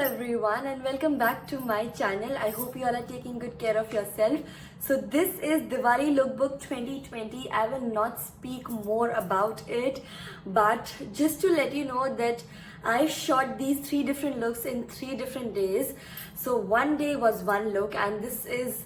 Everyone, and welcome back to my channel. I hope you all are taking good care of yourself. So this is Diwali Lookbook 2020. I will not speak more about it, but just to let you know that I shot these 3 different looks in 3 different days. So one day was one look, and this is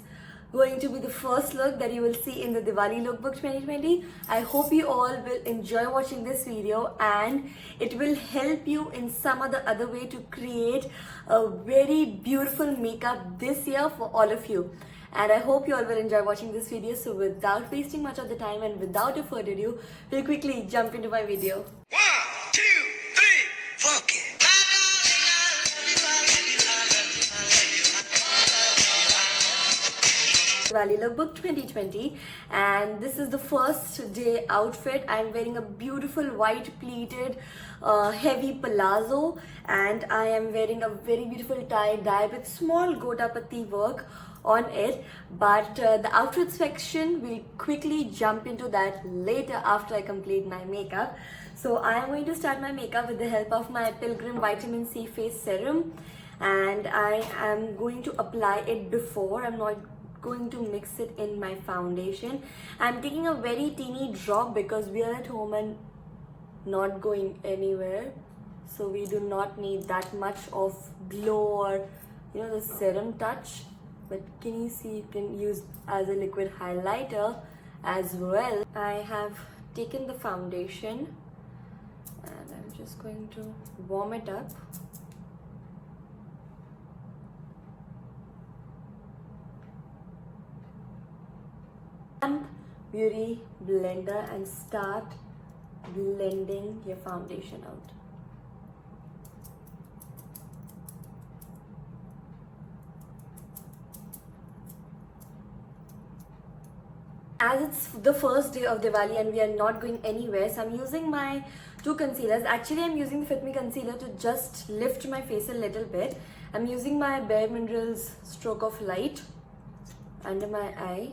going to be the first look that you will see in the Diwali Lookbook 2020. I hope you all will enjoy watching this video and it will help you in some other way to create a very beautiful makeup this year for all of you. And I hope you all will enjoy watching this video. So without wasting much of the time and without a further ado, we'll quickly jump into my video. 1, 2, 3, focus. Diwali Lookbook 2020, and this is the first day outfit. I'm wearing a beautiful white pleated heavy palazzo, and I am wearing a very beautiful tie-dye with small gotapati work on it. But the outfit section, we'll quickly jump into that later after I complete my makeup. So I am going to start my makeup with the help of my Pilgrim Vitamin C Face Serum, and I am going to apply it before. I'm not going to mix it in my foundation. I'm taking a very teeny drop because we are at home and not going anywhere, so we do not need that much of glow or the serum touch. But can you see, you can use as a liquid highlighter as well. I have taken the foundation and I'm just going to warm it up. Beauty blender and start blending your foundation out. As it's the first day of Diwali and we are not going anywhere, so I'm using my 2 concealers. Actually, I'm using the Fit Me concealer to just lift my face a little bit. I'm using my Bare Minerals Stroke of Light under my eye,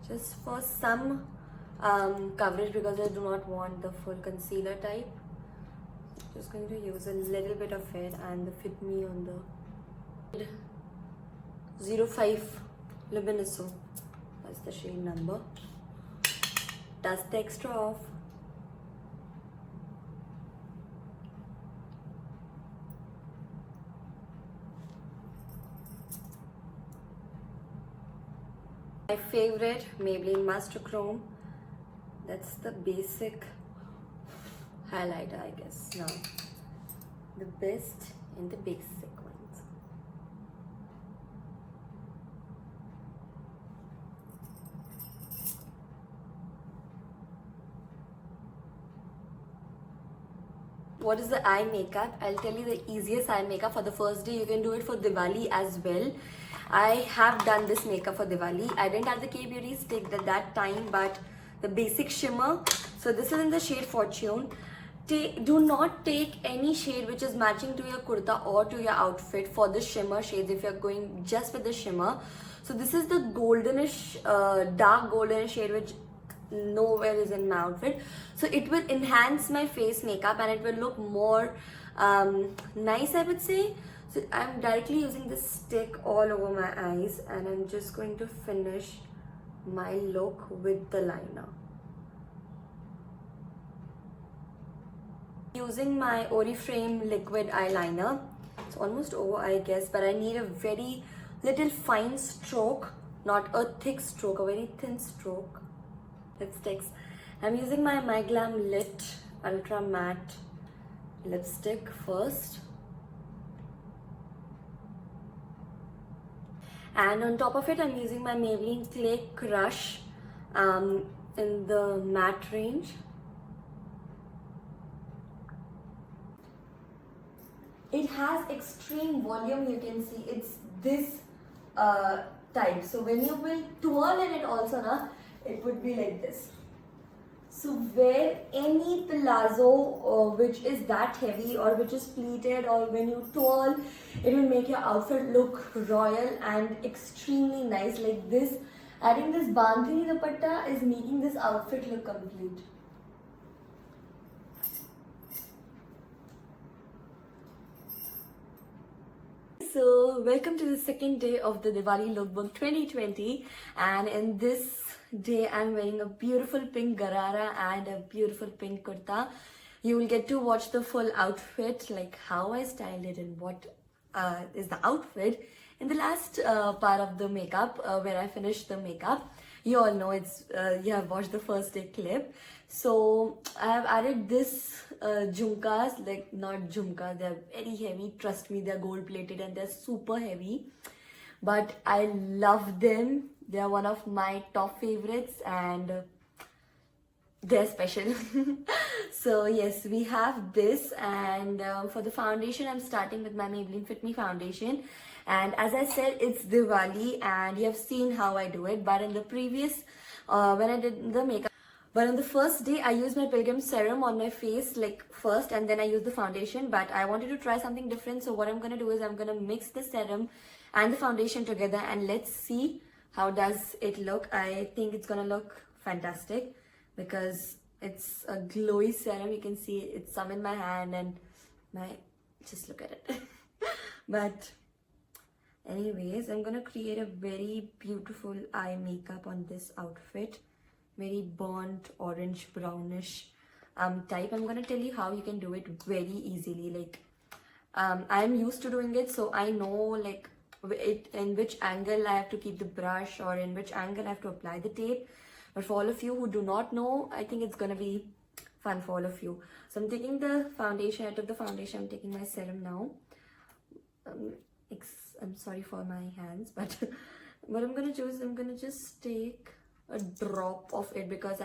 just for some coverage because I do not want the full concealer type. Just going to use a little bit of it and the Fit Me on the 05 Luminoso. That's the shade number. Dust the extra off. My favorite Maybelline Master Chrome. That's the basic highlighter, I guess. Now, the best in the basic ones. What is the eye makeup? I'll tell you the easiest eye makeup for the first day. You can do it for Diwali as well. I have done this makeup for Diwali. I didn't have the K-Beauty stick at that time, but the basic shimmer. So this is in the shade Fortune. Do not take any shade which is matching to your kurta or to your outfit for the shimmer shades if you're going just with the shimmer. So this is the goldenish, dark goldenish shade which nowhere is in my outfit. So it will enhance my face makeup and it will look more nice, I would say. So I'm directly using this stick all over my eyes and I'm just going to finish my look with the liner. Using my Oriflame liquid eyeliner. It's almost over, I guess, but I need a very little fine stroke, not a thick stroke, a very thin stroke. Lipsticks. I'm using my My Glam Lit Ultra Matte lipstick first. And on top of it, I'm using my Maybelline Clay Crush in the matte range. It has extreme volume, you can see. It's this type. So when you will twirl in it also, it would be like this. So wear any palazzo which is that heavy or which is pleated, or when you twirl, it will make your outfit look royal and extremely nice like this. Adding this bandhani dupatta is making this outfit look complete. welcome to the second day of the Diwali Lookbook 2020, and in this day I'm wearing a beautiful pink garara and a beautiful pink kurta. You will get to watch the full outfit, like how I styled it and what is the outfit in the last part of the makeup where I finished the makeup. You all know it's you have watched the first day clip. So I have added this jhumkas, like not jhumka, they're very heavy, trust me, they're gold plated and they're super heavy, but I love them. They're one of my top favorites and they're special. So yes, we have this, and for the foundation I'm starting with my Maybelline Fit Me foundation. And as I said, it's Diwali and you have seen how I do it, but in the previous when I did the makeup, but on the first day I used my Pilgrim serum on my face like first, and then I used the foundation. But I wanted to try something different, so what I'm gonna do is I'm gonna mix the serum and the foundation together and let's see how does it look. I think it's gonna look fantastic because it's a glowy serum. You can see it's some in my hand and just look at it. But anyways, I'm gonna create a very beautiful eye makeup on this outfit, very burnt orange brownish type. I'm gonna tell you how you can do it very easily. Like I'm used to doing it, so I know like in which angle I have to keep the brush or in which angle I have to apply the tape. But for all of you who do not know, I think it's gonna be fun for all of you. So I'm taking the foundation. I took the foundation. I'm taking my serum now. I'm sorry for my hands, but what I'm gonna do is I'm gonna just take a drop of it because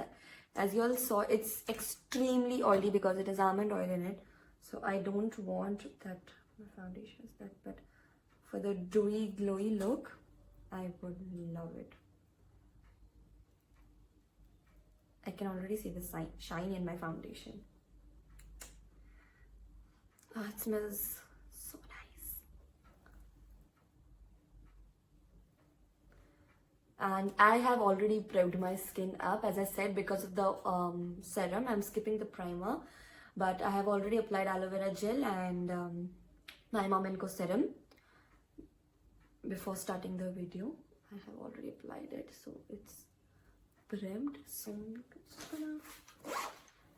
as you all saw, it's extremely oily because it has almond oil in it. So I don't want that my foundation is that, but for the dewy glowy look, I would love it. I can already see the shine in my foundation. Oh, it smells so nice. And I have already prepped my skin up. As I said, because of the serum, I'm skipping the primer. But I have already applied aloe vera gel and my Mom & Co serum. Before starting the video, I have already applied it. So it's primed. So I'm just gonna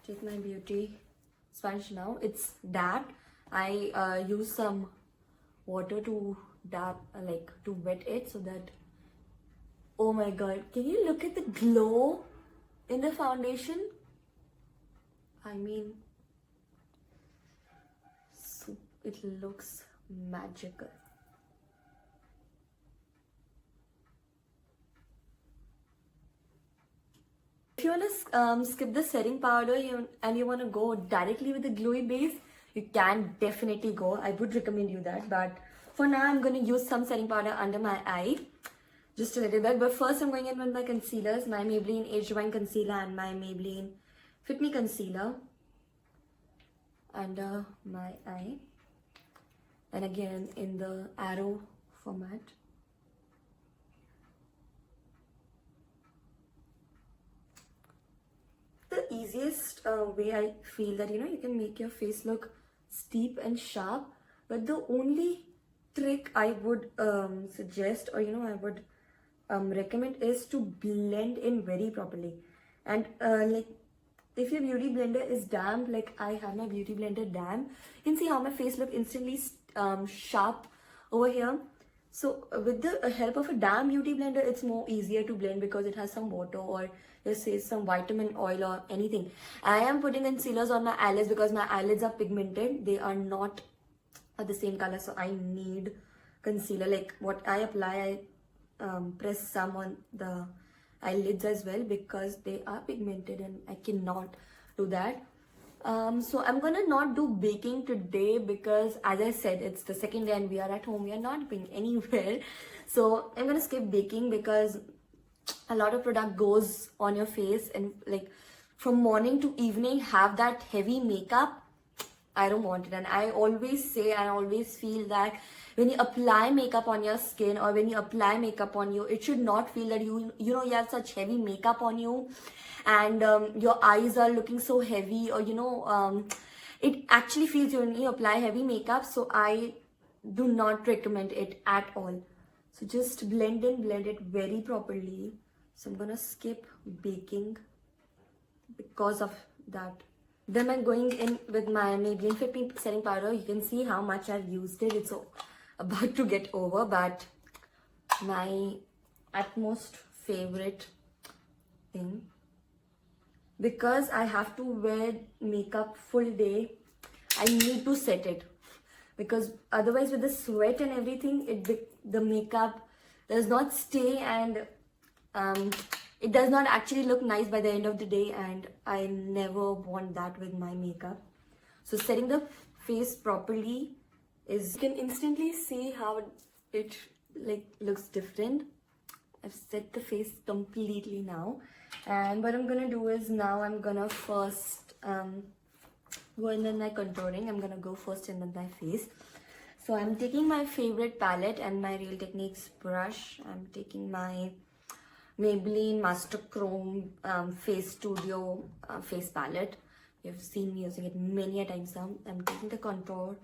take my beauty sponge now. It's dabbed. I use some water to dab, like to wet it so that, oh my god, can you look at the glow in the foundation? I mean, so it looks magical. If you want to skip the setting powder and you want to go directly with the glowy base, you can definitely go. I would recommend you that. But for now, I'm going to use some setting powder under my eye. Just a little bit. But first, I'm going in with my concealers. My Maybelline Age Rewind Concealer and my Maybelline Fit Me Concealer under my eye. And again, in the arrow format. The easiest way I feel that you can make your face look steep and sharp, but the only trick I would suggest or I would recommend is to blend in very properly. And like if your beauty blender is damp, like I have my beauty blender damp, you can see how my face look instantly sharp over here. So with the help of a damp beauty blender, it's more easier to blend because it has some water or let's say some vitamin oil or anything. I am putting concealers on my eyelids because my eyelids are pigmented. They are not the same color, so I need concealer. Like what I apply, I press some on the eyelids as well because they are pigmented and I cannot do that. So I'm gonna not do baking today because as I said, it's the second day and we are at home, we are not going anywhere. So I'm gonna skip baking because a lot of product goes on your face and like from morning to evening have that heavy makeup. I don't want it. And I always say, I always feel that when you apply makeup on your skin or when you apply makeup on you, it should not feel that you have such heavy makeup on you and your eyes are looking so heavy or it actually feels when you apply heavy makeup. So I do not recommend it at all. So just blend it very properly. So I'm gonna skip baking because of that. Then I'm going in with my Maybelline Fit setting powder. You can see how much I've used it. It's about to get over, but my utmost favorite thing, because I have to wear makeup full day, I need to set it, because otherwise with the sweat and everything, the makeup does not stay, and it does not actually look nice by the end of the day, and I never want that with my makeup. So setting the face properly is, you can instantly see how it like looks different. I've set the face completely now, and what I'm gonna do is now I'm gonna first go in with my contouring. I'm gonna go first in with my face. So I'm taking my favorite palette and my Real Techniques brush. I'm taking my Maybelline Master Chrome Face Studio face palette. You've seen me using it many a times now. I'm taking the contour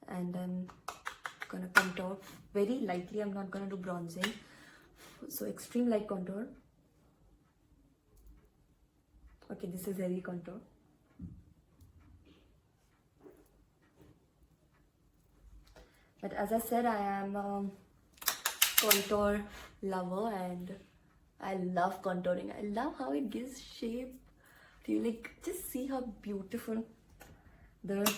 and I'm gonna contour very lightly. I'm not gonna do bronzing. So extreme light contour. Okay, this is heavy contour. But as I said, I am a contour lover and I love contouring. I love how it gives shape to you. Like, just see how beautiful the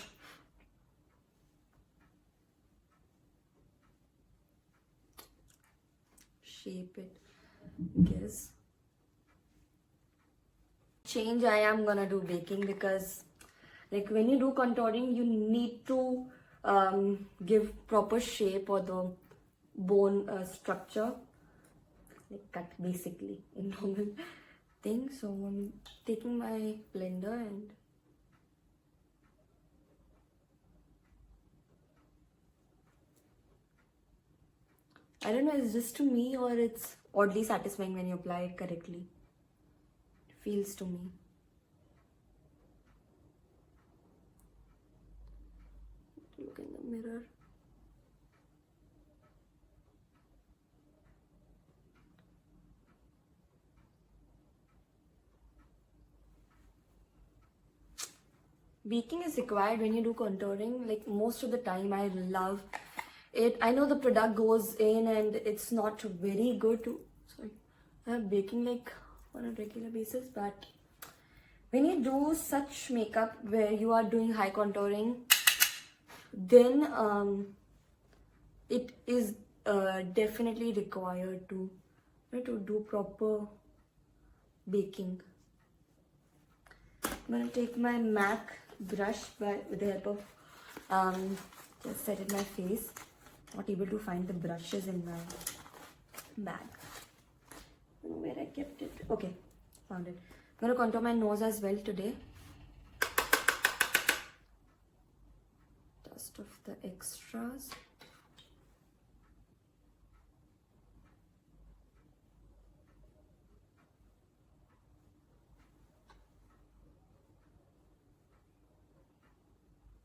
shape it gives. Change I am gonna do baking, because like when you do contouring, you need to give proper shape or the bone structure, like cut basically in normal thing. So I'm taking my blender and I don't know, it's just to me or it's oddly satisfying when you apply it correctly. It feels to me. Look in the mirror. Baking is required when you do contouring. Like most of the time, I love it. I know the product goes in and it's not very good to, sorry, I'm baking like on a regular basis, but when you do such makeup where you are doing high contouring, then it is definitely required to do proper baking. I'm gonna take my MAC brush with the help of just set it my face. Not able to find the brushes in my bag. I don't know where I kept it. Okay, found it. I'm gonna contour my nose as well today. Dust off the extras.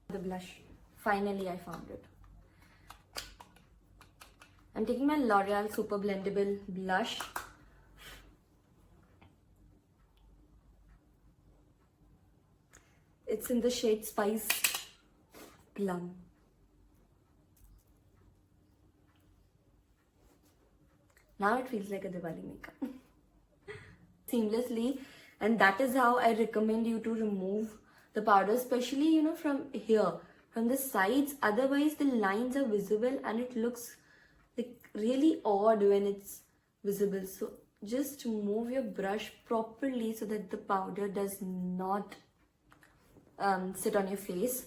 The blush. Finally, I found it. I'm taking my L'Oreal Super Blendable Blush. It's in the shade Spice Plum. Now it feels like a Diwali makeup. Seamlessly, and that is how I recommend you to remove the powder, especially from here, from the sides. Otherwise the lines are visible and it looks like really odd when it's visible. So just move your brush properly so that the powder does not sit on your face.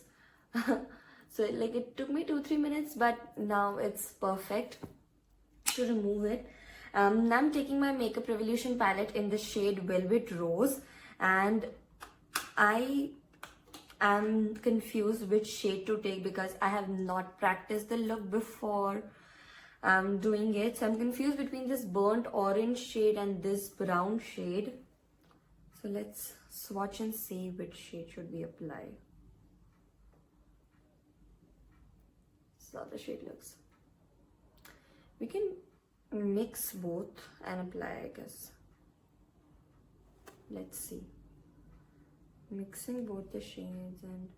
So like it took me 2-3 minutes, but now it's perfect to remove it. Now I'm taking my Makeup Revolution palette in the shade Velvet Rose, and I am confused which shade to take because I have not practiced the look before doing it. So I'm confused between this burnt orange shade and this brown shade. So let's swatch and see which shade should we apply. the other shade looks. We can mix both and apply, I guess. Let's see. Mixing both the shades and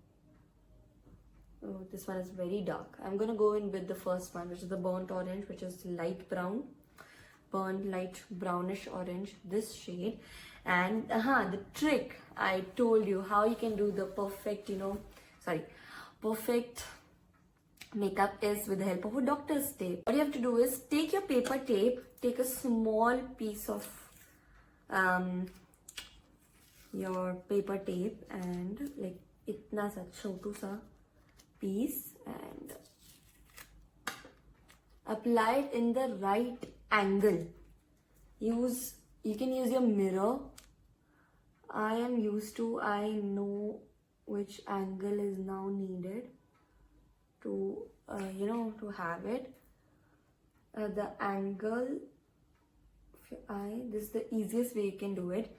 oh, this one is very dark. I'm gonna go in with the first one, which is the burnt orange, which is light brown, burnt light brownish orange, this shade. And the trick I told you how you can do the perfect, perfect makeup is with the help of a doctor's tape. What you have to do is take your paper tape, take a small piece of your paper tape and like itna sa chotu sa piece and apply it in the right angle. You can use your mirror. I know which angle is now needed to to have it. The angle of your eye, this is the easiest way you can do it.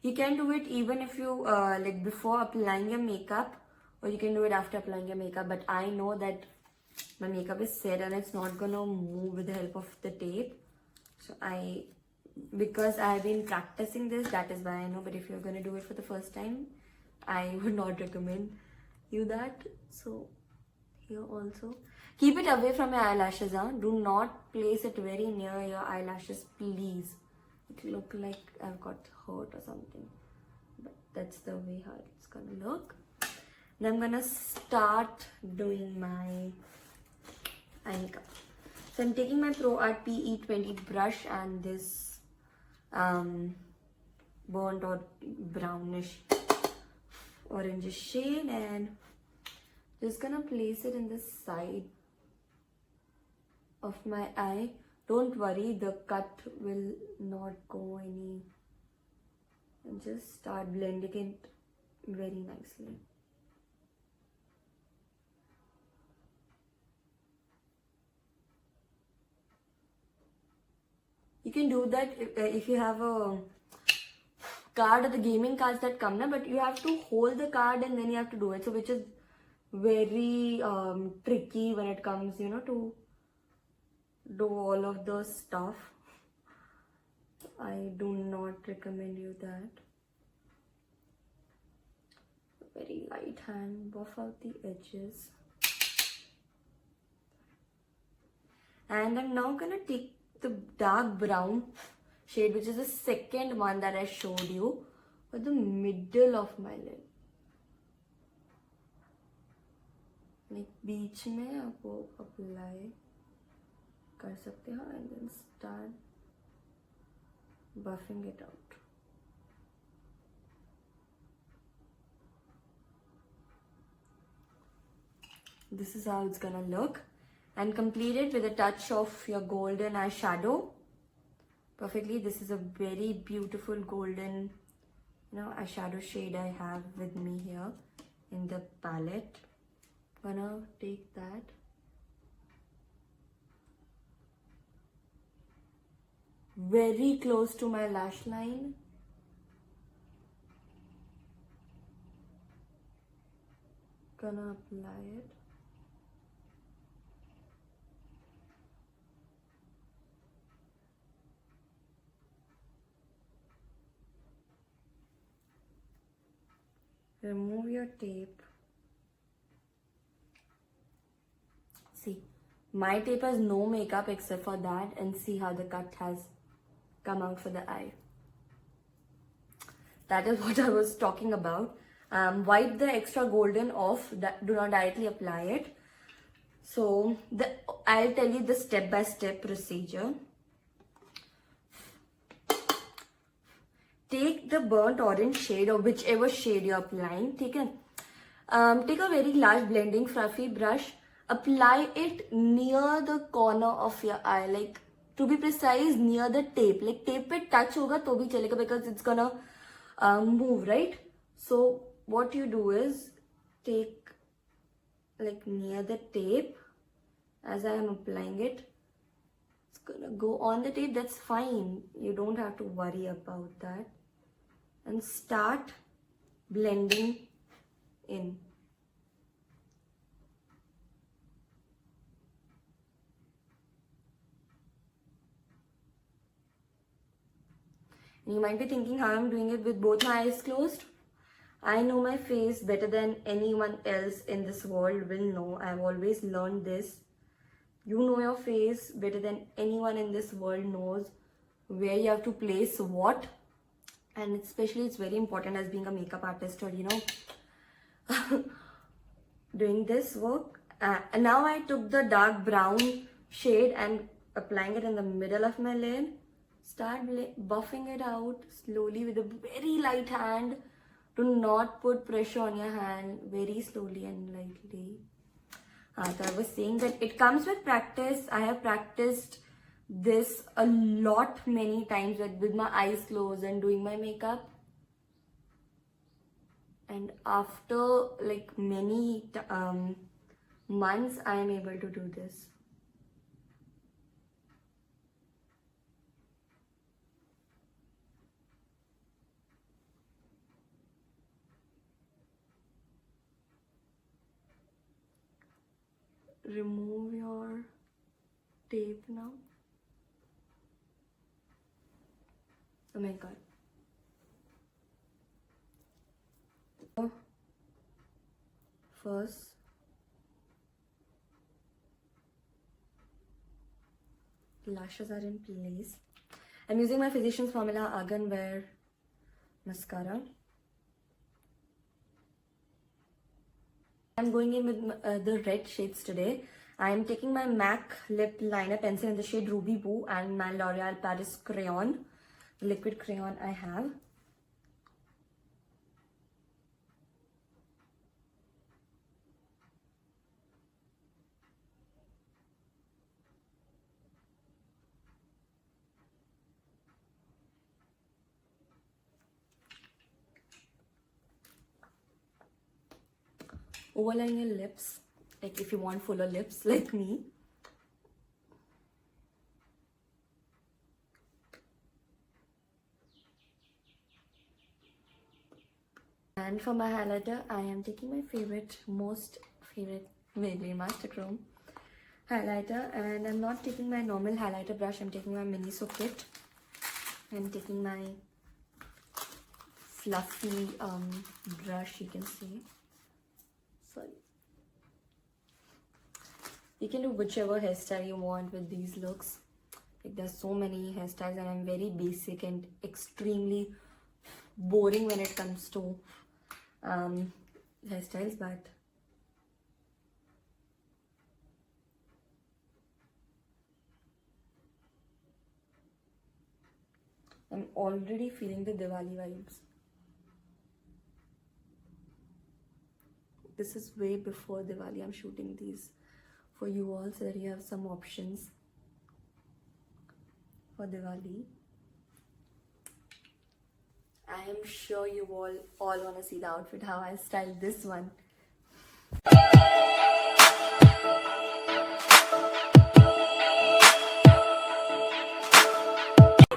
You can do it even if you like before applying your makeup, or you can do it after applying your makeup, but I know that my makeup is set and it's not gonna move with the help of the tape. So because I have been practicing this, that is why I know. But if you're gonna do it for the first time, I would not recommend you that. So here also, keep it away from your eyelashes. Do not place it very near your eyelashes, please. It look like I've got hurt or something, but that's the way how it's gonna look. Then I'm gonna start doing my eye makeup. So I'm taking my Pro Art PE20 brush and this burnt or brownish orange shade, and just gonna place it in the side of my eye. Don't worry, the cut will not go any. And just start blending it very nicely. You can do that if you have a card or the gaming cards that come now, but you have to hold the card and then you have to do it. So which is very tricky when it comes, to do all of the stuff. I do not recommend you that. Very light hand, buff out the edges. And I'm now gonna take the dark brown shade, which is the second one that I showed you, for the middle of my lid. Like बीच में आप वो apply कर सकते हो and then start buffing it out. This is how it's gonna look, and complete it with a touch of your golden eyeshadow. Perfectly. This is a very beautiful golden, eyeshadow shade I have with me here in the palette. Gonna take that. Very close to my lash line. Gonna apply it. Remove your tape. See, my tape has no makeup except for that, and see how the cut has come out for the eye. That is what I was talking about. Wipe the extra golden off. Do not directly apply it. So I'll tell you the step-by-step procedure. Take the burnt orange shade or whichever shade you're applying. Take a very large blending fluffy brush. Apply it near the corner of your eye, like to be precise, near the tape. Like tape pe touch hoga to bhi chalega because it's gonna move, right? So what you do is take like near the tape as I am applying it. It's gonna go on the tape. That's fine. You don't have to worry about that. And start blending in. You might be thinking how I'm doing it with both my eyes closed. I know my face better than anyone else in this world will know. I've always learned this. You know your face better than anyone in this world knows where you have to place what. And especially it's very important as being a makeup artist or, you know, doing this work. And now I took the dark brown shade and applying it in the middle of my lid. Start buffing it out slowly with a very light hand. Do not put pressure on your hand, very slowly and lightly. So I was saying that it comes with practice. I have practiced this a lot many times with my eyes closed and doing my makeup. And after like many months, I am able to do this. Remove your tape now. Oh my god. First, lashes are in place. I'm using my Physicians Formula Argan Wear mascara. I'm going in with the red shades today. I'm taking my MAC lip liner pencil in the shade Ruby Boo and my L'Oreal Paris crayon, the liquid crayon I have. Overline your lips, like if you want fuller lips like me. And for my highlighter, I am taking my most favorite Maybelline Master Chrome highlighter, and I'm not taking my normal highlighter brush. I'm taking my Miniso kit. I'm taking my fluffy brush, you can see. Sorry. You can do whichever hairstyle you want with these looks. Like there's so many hairstyles and I'm very basic and extremely boring when it comes to hairstyles, but I'm already feeling the Diwali vibes. This is way before Diwali. I'm shooting these for you all so that you have some options for Diwali. I am sure you all want to see the outfit, how I styled this one.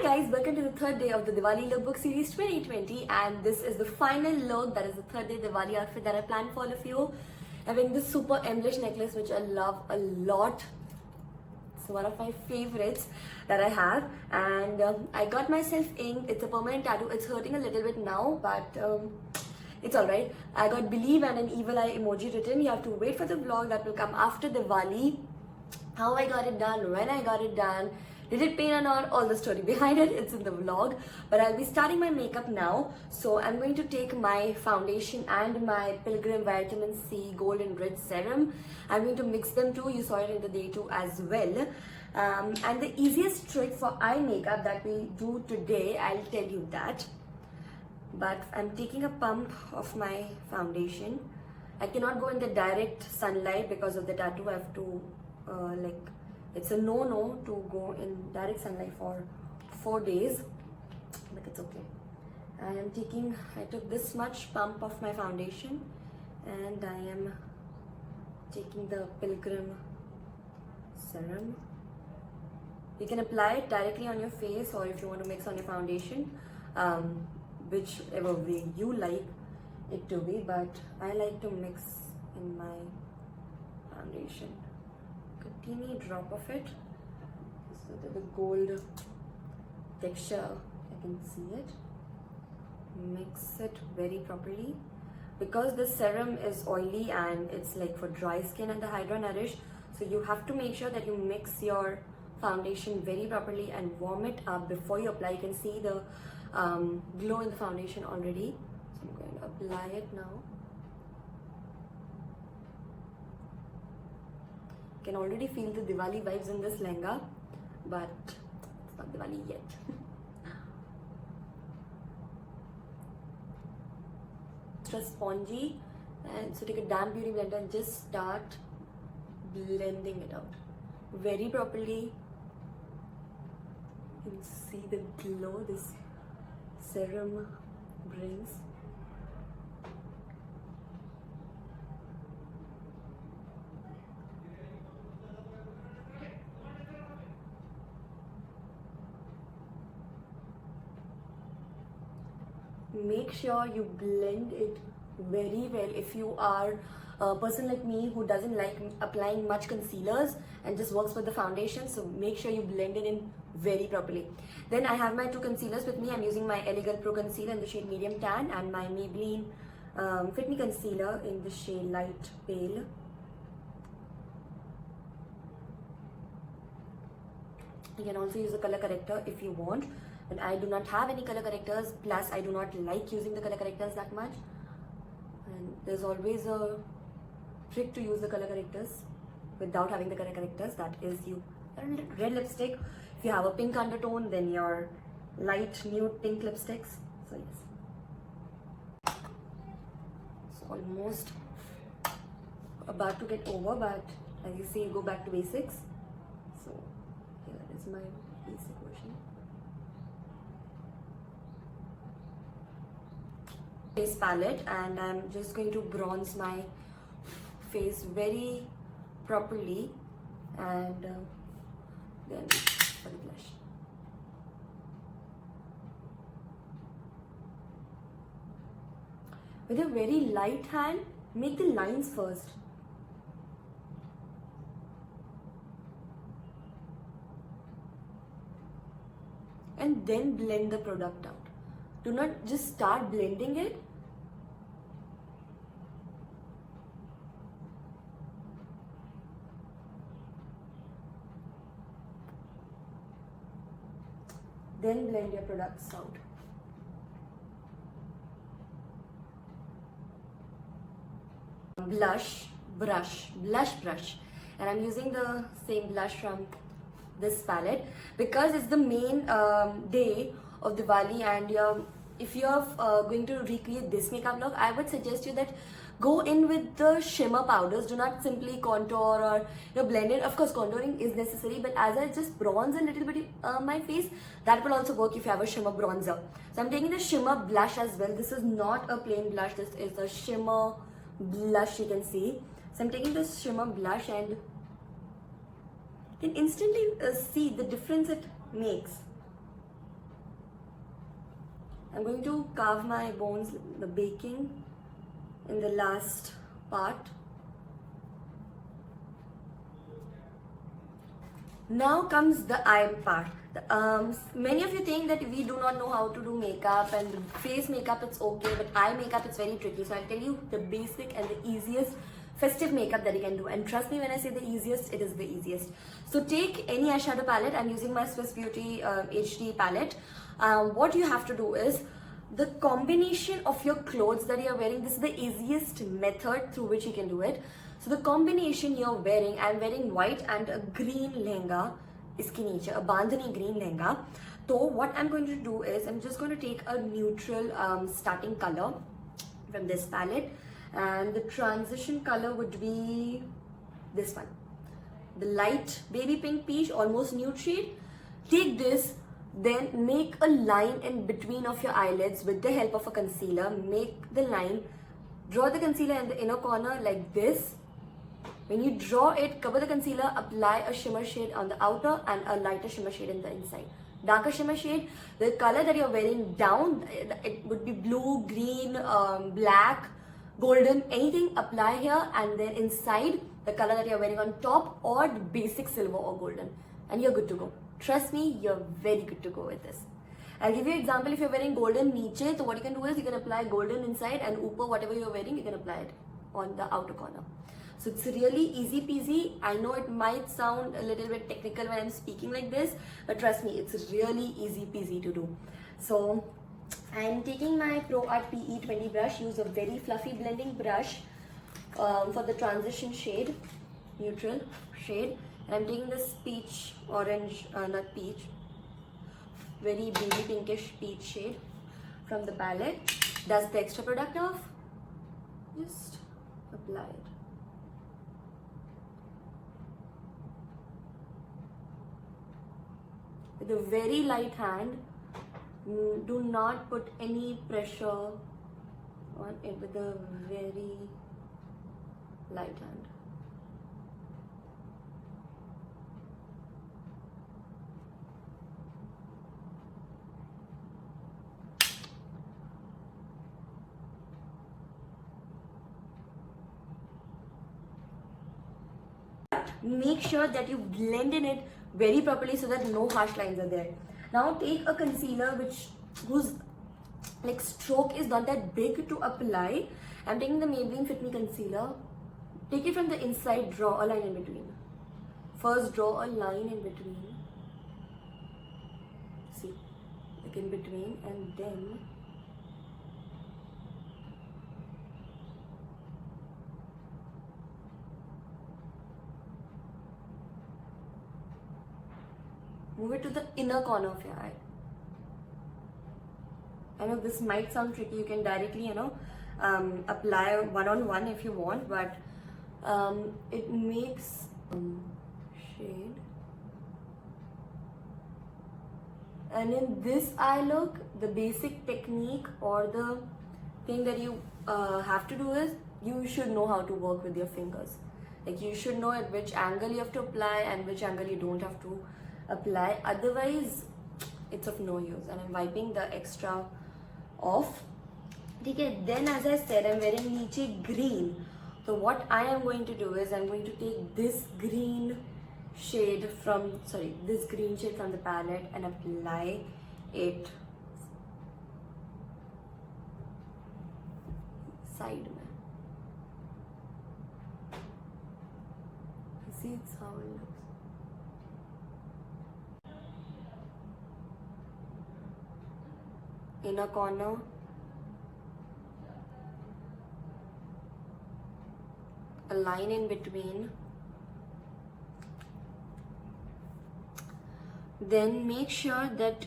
Guys, welcome to the third day of the Diwali Lookbook Series 2020, and this is the final look. That is the third day Diwali outfit that I planned for all of you. I'm wearing this super embellished necklace which I love a lot. It's one of my favorites that I have, and I got myself inked. It's a permanent tattoo. It's hurting a little bit now, but it's alright. I got believe and an evil eye emoji written. You have to wait for the vlog that will come after Diwali. How I got it done, when I got it done, did it pain or not, all the story behind it, it's in the vlog. But I'll be starting my makeup now. So I'm going to take my foundation and my Pilgrim Vitamin C Gold Enriched Serum. I'm going to mix them too. You saw it in the day 2 as well. And the easiest trick for eye makeup that we do today, I'll tell you that. But I'm taking a pump of my foundation. I cannot go in the direct sunlight because of the tattoo. I have to it's a no-no to go in direct sunlight for 4 days, but it's okay. I took this much pump of my foundation, and I am taking the Pilgrim serum. You can apply it directly on your face, or if you want to mix on your foundation, whichever way you like it to be, but I like to mix in my foundation. A teeny drop of it so that the gold texture can see it. Mix it very properly. Because the serum is oily and it's like for dry skin and the Hydra Nourish, so you have to make sure that you mix your foundation very properly and warm it up before you apply. You can see the glow in the foundation already. So I'm going to apply it now. You can already feel the Diwali vibes in this lehenga, but it's not Diwali yet. Extra spongy, and so take a damp beauty blender and just start blending it out very properly. You can see the glow this serum brings. Make sure you blend it very well. If you are a person like me who doesn't like applying much concealers and just works with the foundation, so make sure you blend it in very properly. Then I have my two concealers with me. I'm using my LA Girl Pro Concealer in the shade Medium Tan and my Maybelline Fit Me Concealer in the shade Light Pale. You can also use a color corrector if you want, but I do not have any color correctors, plus I do not like using the color correctors that much, and there's always a trick to use the color correctors without having the color correctors. That is, you red lipstick, if you have a pink undertone, then your light nude pink lipsticks. So yes, it's almost about to get over, but as you see, go back to basics. So here is my basic version. Face palette, and I'm just going to bronze my face very properly, and then for the blush. With a very light hand, make the lines first. And then blend the product out. Do not just start blending it. Then blend your products out. Blush brush, and I'm using the same blush from this palette because it's the main day of Diwali, and if you're going to recreate this makeup look, I would suggest you that go in with the shimmer powders. Do not simply contour or blend it. Of course, contouring is necessary, but as I just bronze a little bit my face, that will also work if you have a shimmer bronzer. So I'm taking the shimmer blush as well. This is not a plain blush. This is a shimmer blush, you can see. So I'm taking this shimmer blush, and you can instantly see the difference it makes. I'm going to carve my bones, the baking, in the last part. Now comes the eye part. Many of you think that we do not know how to do makeup, and face makeup it's okay, but eye makeup it's very tricky. So I'll tell you the basic and the easiest festive makeup that you can do, and trust me when I say the easiest, it is the easiest. So take any eyeshadow palette. I'm using my Swiss Beauty HD palette. What you have to do is the combination of your clothes that you're wearing. This is the easiest method through which you can do it. So the combination you're wearing, I'm wearing white and a green lehenga, iske niche, a bandhani green lehenga. So what I'm going to do is I'm just going to take a neutral starting color from this palette, and the transition color would be this one, the light baby pink peach, almost nude shade. Take this, then make a line in between of your eyelids with the help of a concealer. Make the line, draw the concealer in the inner corner like this. When you draw it, cover the concealer, apply a shimmer shade on the outer and a lighter shimmer shade in the inside. Darker shimmer shade, the color that you're wearing down, it would be blue, green, black, golden, anything apply here, and then inside the color that you're wearing on top, or the basic silver or golden, and you're good to go. Trust me, you're very good to go with this. I'll give you an example. If you're wearing golden niche, so what you can do is you can apply golden inside, and upper whatever you're wearing, you can apply it on the outer corner. So it's really easy peasy. I know it might sound a little bit technical when I'm speaking like this, but trust me, it's really easy peasy to do. So I'm taking my Pro Art PE20 brush, use a very fluffy blending brush for the transition shade, neutral shade. And I'm taking this peach, orange, not peach, very baby pinkish peach shade from the palette. Does the extra product off? Just apply it. With a very light hand. Do not put any pressure on it with a very light hand. Make sure that you blend in it very properly so that no harsh lines are there. Now take a concealer whose like stroke is not that big to apply. I'm taking the Maybelline Fit Me concealer. Take it from the inside, draw a line in between. First draw a line in between. See, like in between, and then move it to the inner corner of your eye. I know this might sound tricky. You can directly, apply one-on-one if you want, but it makes shade. And in this eye look, the basic technique or the thing that you have to do is you should know how to work with your fingers. Like you should know at which angle you have to apply and which angle you don't have to apply. Otherwise, it's of no use. And I'm wiping the extra off. Okay, then as I said, I'm wearing niche green. So what I am going to do is I'm going to take this green shade from the palette and apply it side mein. See, it's how it looks. Inner corner, a line in between. Then make sure that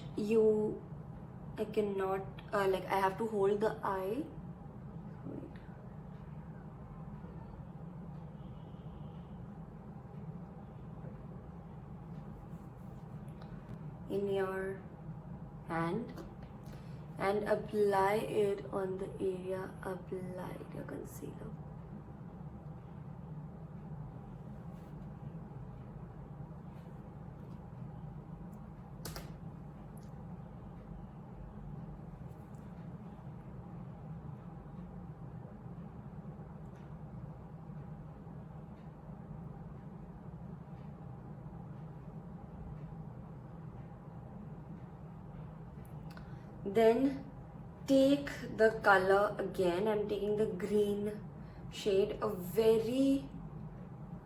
I cannot, I have to hold the eye. In your hand and apply it on the area, apply your concealer. Then take the color again. I'm taking the green shade, a very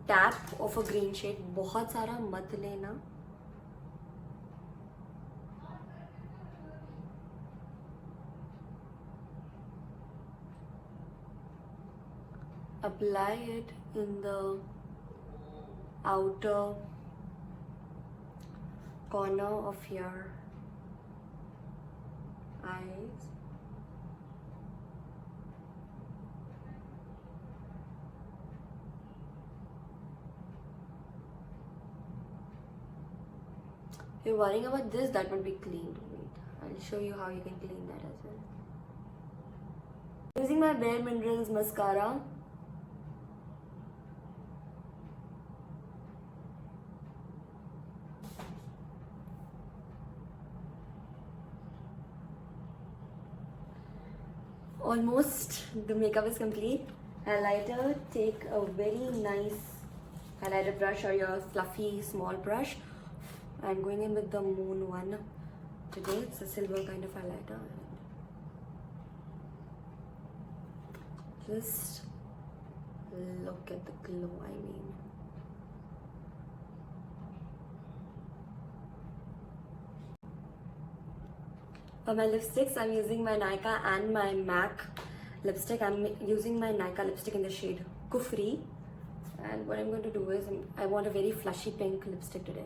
tap of a green shade. बहुत सारा मत लेना. Apply it in the outer corner of your eyes. If you're worrying about this, that would be cleaned. Wait, I'll show you how you can clean that as well. Using my Bare Minerals mascara. Almost the makeup is complete. Highlighter, take a very nice highlighter brush or your fluffy small brush. I'm going in with the Moon one today. It's a silver kind of highlighter. Just look at the glow, I mean. For my lipsticks, I'm using my Nykaa and my MAC lipstick. I'm using my Nykaa lipstick in the shade Kufri. And what I'm going to do is, I want a very flushy pink lipstick today.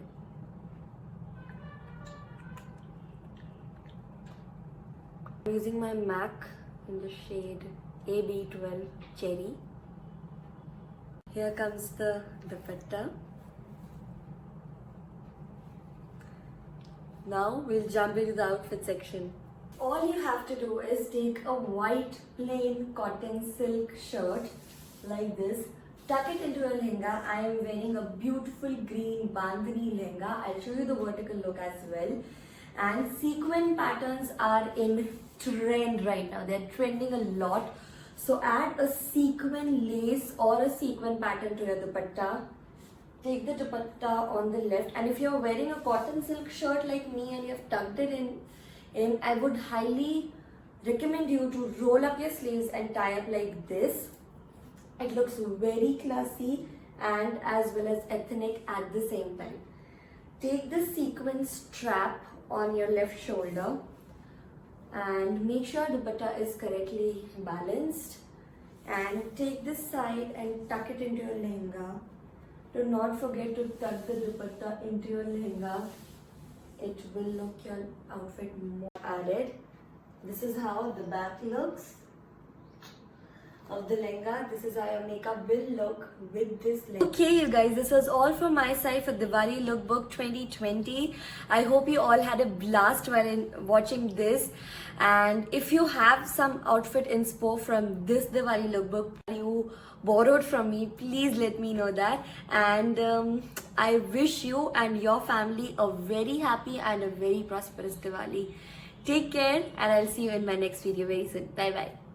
I'm using my MAC in the shade AB12 Cherry. Here comes the dupatta. Now we'll jump into the outfit section. All you have to do is take a white plain cotton silk shirt like this, tuck it into a lehenga. I am wearing a beautiful green bandhani lehenga. I'll show you the vertical look as well. And sequin patterns are in trend right now. They're trending a lot. So add a sequin lace or a sequin pattern to your dupatta. Take the dupatta on the left, and if you're wearing a cotton silk shirt like me and you've tucked it in, I would highly recommend you to roll up your sleeves and tie up like this. It looks very classy and as well as ethnic at the same time. Take the sequin strap on your left shoulder and make sure dupatta is correctly balanced, and take this side and tuck it into your lehenga. Do not forget to tuck the dupatta into your lehenga. It will look your outfit more added. This is how the back looks of the lehenga. This is how your makeup will look with this lehenga. Okay, you guys, this was all from my side for Diwali Lookbook 2020. I hope you all had a blast while watching this. And if you have some outfit inspo from this Diwali Lookbook you borrowed from me, please let me know that. And I wish you and your family a very happy and a very prosperous Diwali. Take care, and I'll see you in my next video very soon. Bye bye.